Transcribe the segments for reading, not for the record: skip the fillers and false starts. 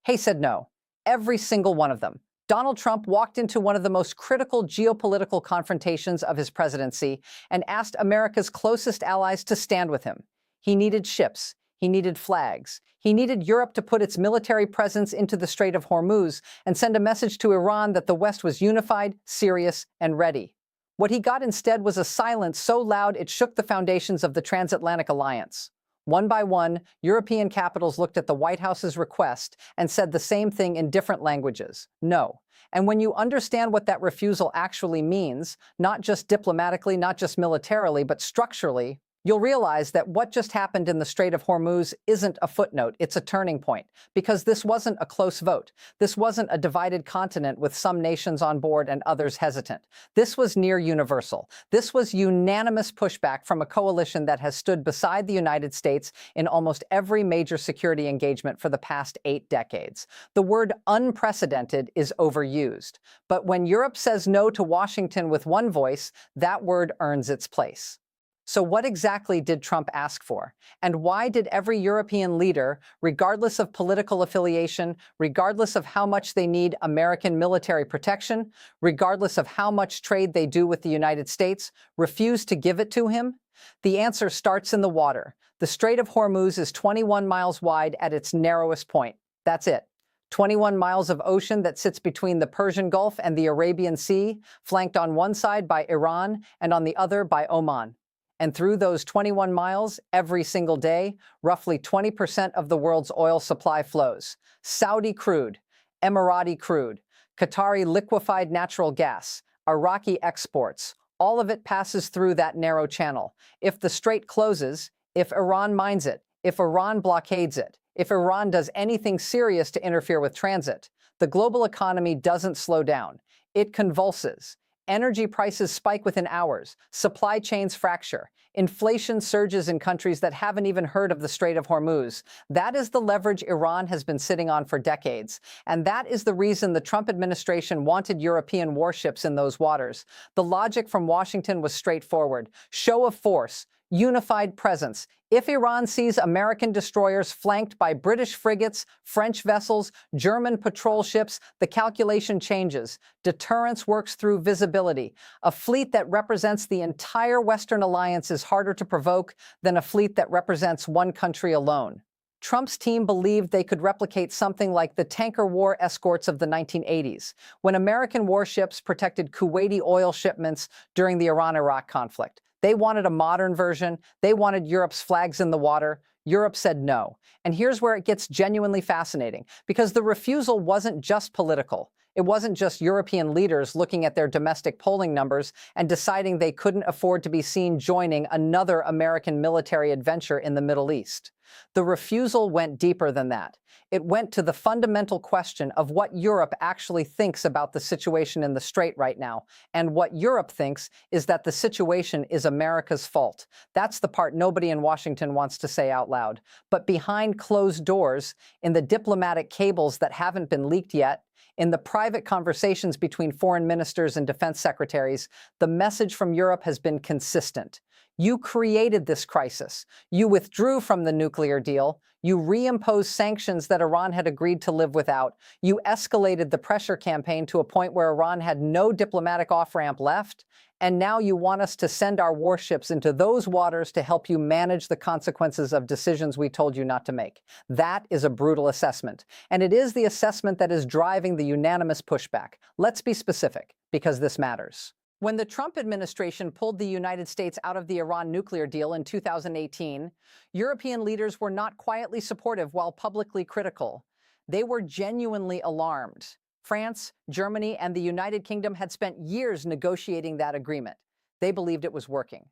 Hay said no. Every single one of them. Donald Trump walked into one of the most critical geopolitical confrontations of his presidency and asked America's closest allies to stand with him. He needed ships. He needed flags. He needed Europe to put its military presence into the Strait of Hormuz and send a message to Iran that the West was unified, serious, and ready. What he got instead was a silence so loud it shook the foundations of the transatlantic alliance. One by one, European capitals looked at the White House's request and said the same thing in different languages: no. And when you understand what that refusal actually means, not just diplomatically, not just militarily, but structurally, you'll realize that what just happened in the Strait of Hormuz isn't a footnote, it's a turning point. Because this wasn't a close vote. This wasn't a divided continent with some nations on board and others hesitant. This was near universal. This was unanimous pushback from a coalition that has stood beside the United States in almost every major security engagement for the past 8 decades. The word unprecedented is overused. But when Europe says no to Washington with one voice, that word earns its place. So what exactly did Trump ask for? And why did every European leader, regardless of political affiliation, regardless of how much they need American military protection, regardless of how much trade they do with the United States, refuse to give it to him? The answer starts in the water. The Strait of Hormuz is 21 miles wide at its narrowest point. That's it. 21 miles of ocean that sits between the Persian Gulf and the Arabian Sea, flanked on one side by Iran and on the other by Oman. And through those 21 miles, every single day, roughly 20% of the world's oil supply flows. Saudi crude, Emirati crude, Qatari liquefied natural gas, Iraqi exports, all of it passes through that narrow channel. If the strait closes, if Iran mines it, if Iran blockades it, if Iran does anything serious to interfere with transit, the global economy doesn't slow down. It convulses. Energy prices spike within hours, supply chains fracture, inflation surges in countries that haven't even heard of the Strait of Hormuz. That is the leverage Iran has been sitting on for decades, and that is the reason the Trump administration wanted European warships in those waters. The logic from Washington was straightforward: show of force, unified presence. If Iran sees American destroyers flanked by British frigates, French vessels, German patrol ships, the calculation changes. Deterrence works through visibility. A fleet that represents the entire Western alliance is harder to provoke than a fleet that represents one country alone. Trump's team believed they could replicate something like the tanker war escorts of the 1980s, when American warships protected Kuwaiti oil shipments during the Iran-Iraq conflict. They wanted a modern version. They wanted Europe's flags in the water. Europe said no. And here's where it gets genuinely fascinating, because the refusal wasn't just political. It wasn't just European leaders looking at their domestic polling numbers and deciding they couldn't afford to be seen joining another American military adventure in the Middle East. The refusal went deeper than that. It went to the fundamental question of what Europe actually thinks about the situation in the Strait right now. And what Europe thinks is that the situation is America's fault. That's the part nobody in Washington wants to say out loud. But behind closed doors, in the diplomatic cables that haven't been leaked yet, in the private conversations between foreign ministers and defense secretaries, the message from Europe has been consistent. You created this crisis. You withdrew from the nuclear deal. You reimposed sanctions that Iran had agreed to live without. You escalated the pressure campaign to a point where Iran had no diplomatic off-ramp left. And now you want us to send our warships into those waters to help you manage the consequences of decisions we told you not to make. That is a brutal assessment. And it is the assessment that is driving the unanimous pushback. Let's be specific, because this matters. When the Trump administration pulled the United States out of the Iran nuclear deal in 2018, European leaders were not quietly supportive while publicly critical. They were genuinely alarmed. France, Germany, and the United Kingdom had spent years negotiating that agreement. They believed it was working.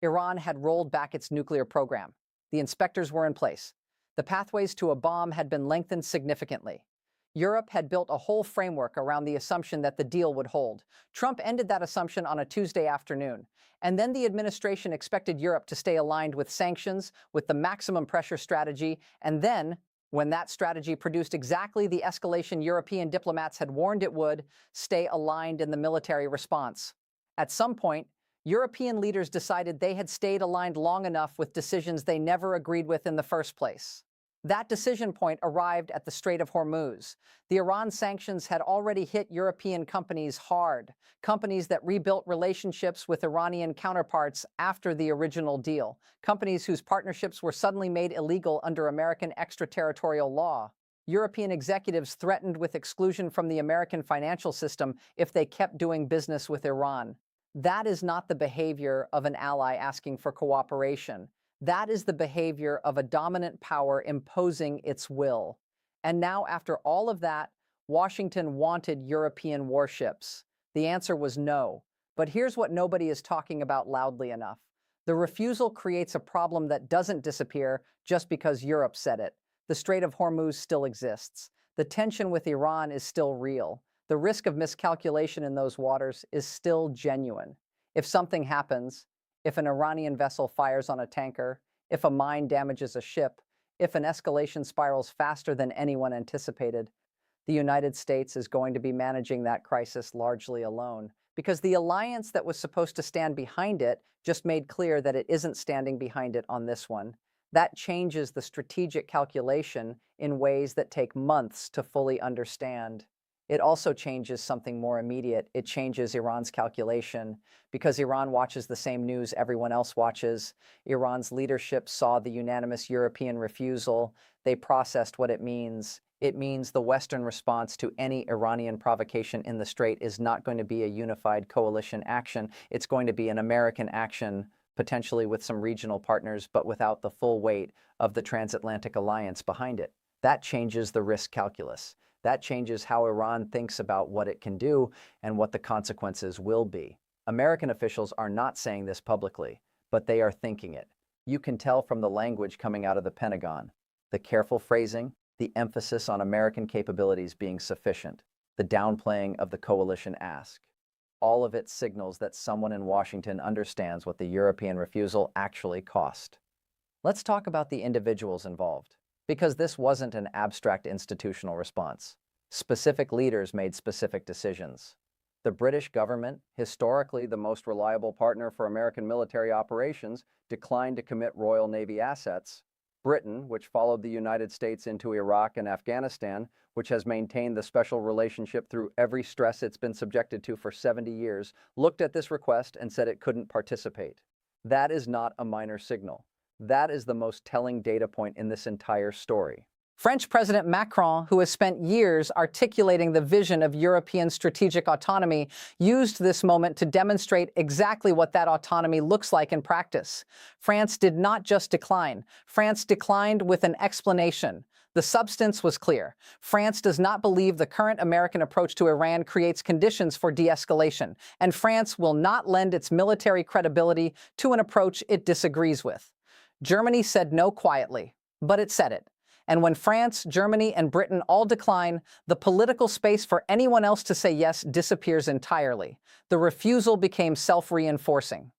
Iran had rolled back its nuclear program. The inspectors were in place. The pathways to a bomb had been lengthened significantly. Europe had built a whole framework around the assumption that the deal would hold. Trump ended that assumption on a Tuesday afternoon. And then the administration expected Europe to stay aligned with sanctions, with the maximum pressure strategy, and then, when that strategy produced exactly the escalation European diplomats had warned it would, stay aligned in the military response. At some point, European leaders decided they had stayed aligned long enough with decisions they never agreed with in the first place. That decision point arrived at the Strait of Hormuz. The Iran sanctions had already hit European companies hard, companies that rebuilt relationships with Iranian counterparts after the original deal, companies whose partnerships were suddenly made illegal under American extraterritorial law. European executives threatened with exclusion from the American financial system if they kept doing business with Iran. That is not the behavior of an ally asking for cooperation. That is the behavior of a dominant power imposing its will. And now, after all of that, Washington wanted European warships. The answer was no. But here's what nobody is talking about loudly enough. The refusal creates a problem that doesn't disappear just because Europe said it. The Strait of Hormuz still exists. The tension with Iran is still real. The risk of miscalculation in those waters is still genuine. If something happens, if an Iranian vessel fires on a tanker, if a mine damages a ship, if an escalation spirals faster than anyone anticipated, the United States is going to be managing that crisis largely alone, because the alliance that was supposed to stand behind it just made clear that it isn't standing behind it on this one. That changes the strategic calculation in ways that take months to fully understand. It also changes something more immediate. It changes Iran's calculation. Because Iran watches the same news everyone else watches, Iran's leadership saw the unanimous European refusal. They processed what it means. It means the Western response to any Iranian provocation in the Strait is not going to be a unified coalition action. It's going to be an American action, potentially with some regional partners, but without the full weight of the transatlantic alliance behind it. That changes the risk calculus. That changes how Iran thinks about what it can do and what the consequences will be. American officials are not saying this publicly, but they are thinking it. You can tell from the language coming out of the Pentagon. The careful phrasing, the emphasis on American capabilities being sufficient, the downplaying of the coalition ask. All of it signals that someone in Washington understands what the European refusal actually cost. Let's talk about the individuals involved. Because this wasn't an abstract institutional response. Specific leaders made specific decisions. The British government, historically the most reliable partner for American military operations, declined to commit Royal Navy assets. Britain, which followed the United States into Iraq and Afghanistan, which has maintained the special relationship through every stress it's been subjected to for 70 years, looked at this request and said it couldn't participate. That is not a minor signal. That is the most telling data point in this entire story. French President Macron, who has spent years articulating the vision of European strategic autonomy, used this moment to demonstrate exactly what that autonomy looks like in practice. France did not just decline. France declined with an explanation. The substance was clear. France does not believe the current American approach to Iran creates conditions for de-escalation, and France will not lend its military credibility to an approach it disagrees with. Germany said no quietly, but it said it. And when France, Germany, and Britain all decline, the political space for anyone else to say yes disappears entirely. The refusal became self-reinforcing.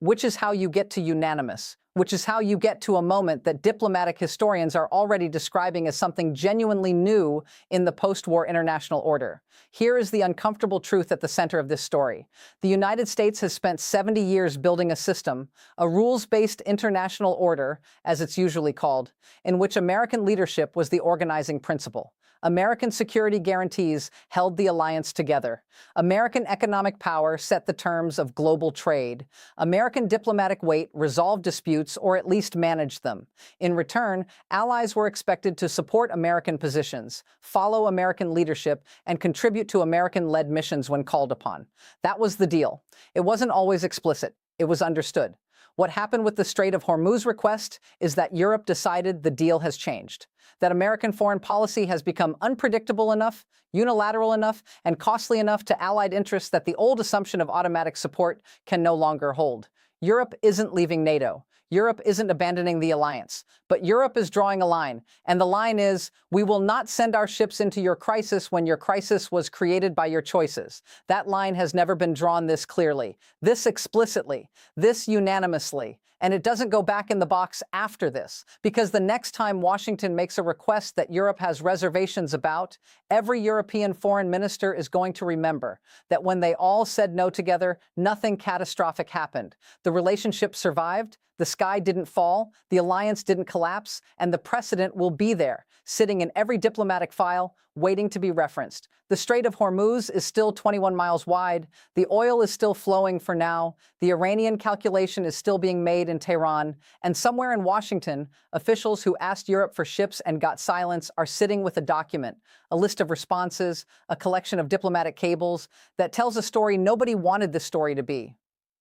Which is how you get to unanimous, which is how you get to a moment that diplomatic historians are already describing as something genuinely new in the post-war international order. Here is the uncomfortable truth at the center of this story. The United States has spent 70 years building a system, a rules-based international order, as it's usually called, in which American leadership was the organizing principle. American security guarantees held the alliance together. American economic power set the terms of global trade. American diplomatic weight resolved disputes or at least managed them. In return, allies were expected to support American positions, follow American leadership, and contribute to American-led missions when called upon. That was the deal. It wasn't always explicit. It was understood. What happened with the Strait of Hormuz request is that Europe decided the deal has changed, that American foreign policy has become unpredictable enough, unilateral enough, and costly enough to allied interests that the old assumption of automatic support can no longer hold. Europe isn't leaving NATO. Europe isn't abandoning the alliance. But Europe is drawing a line, and the line is, we will not send our ships into your crisis when your crisis was created by your choices. That line has never been drawn this clearly, this explicitly, this unanimously. And it doesn't go back in the box after this, because the next time Washington makes a request that Europe has reservations about, every European foreign minister is going to remember that when they all said no together, nothing catastrophic happened. The relationship survived, the sky didn't fall, the alliance didn't collapse, and the precedent will be there, sitting in every diplomatic file, waiting to be referenced. The Strait of Hormuz is still 21 miles wide, the oil is still flowing for now, the Iranian calculation is still being made in Tehran, and somewhere in Washington, officials who asked Europe for ships and got silence are sitting with a document, a list of responses, a collection of diplomatic cables that tells a story nobody wanted this story to be.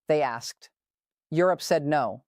They asked. Europe said no.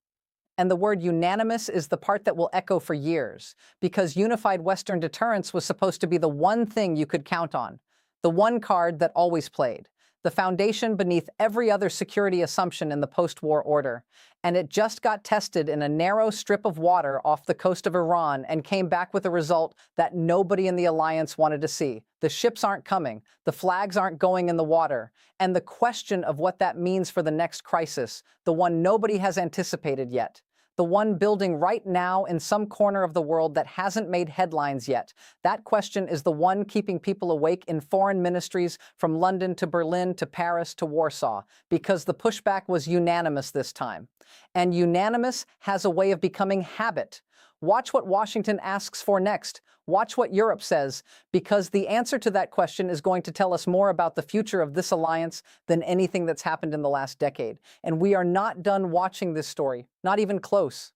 And the word unanimous is the part that will echo for years, because unified Western deterrence was supposed to be the one thing you could count on, the one card that always played, the foundation beneath every other security assumption in the post-war order. And it just got tested in a narrow strip of water off the coast of Iran and came back with a result that nobody in the alliance wanted to see. The ships aren't coming, the flags aren't going in the water, and the question of what that means for the next crisis, the one nobody has anticipated yet, the one building right now in some corner of the world that hasn't made headlines yet. That question is the one keeping people awake in foreign ministries from London to Berlin to Paris to Warsaw, because the pushback was unanimous this time. And unanimous has a way of becoming habit. Watch what Washington asks for next. Watch what Europe says, because the answer to that question is going to tell us more about the future of this alliance than anything that's happened in the last decade. And we are not done watching this story, not even close.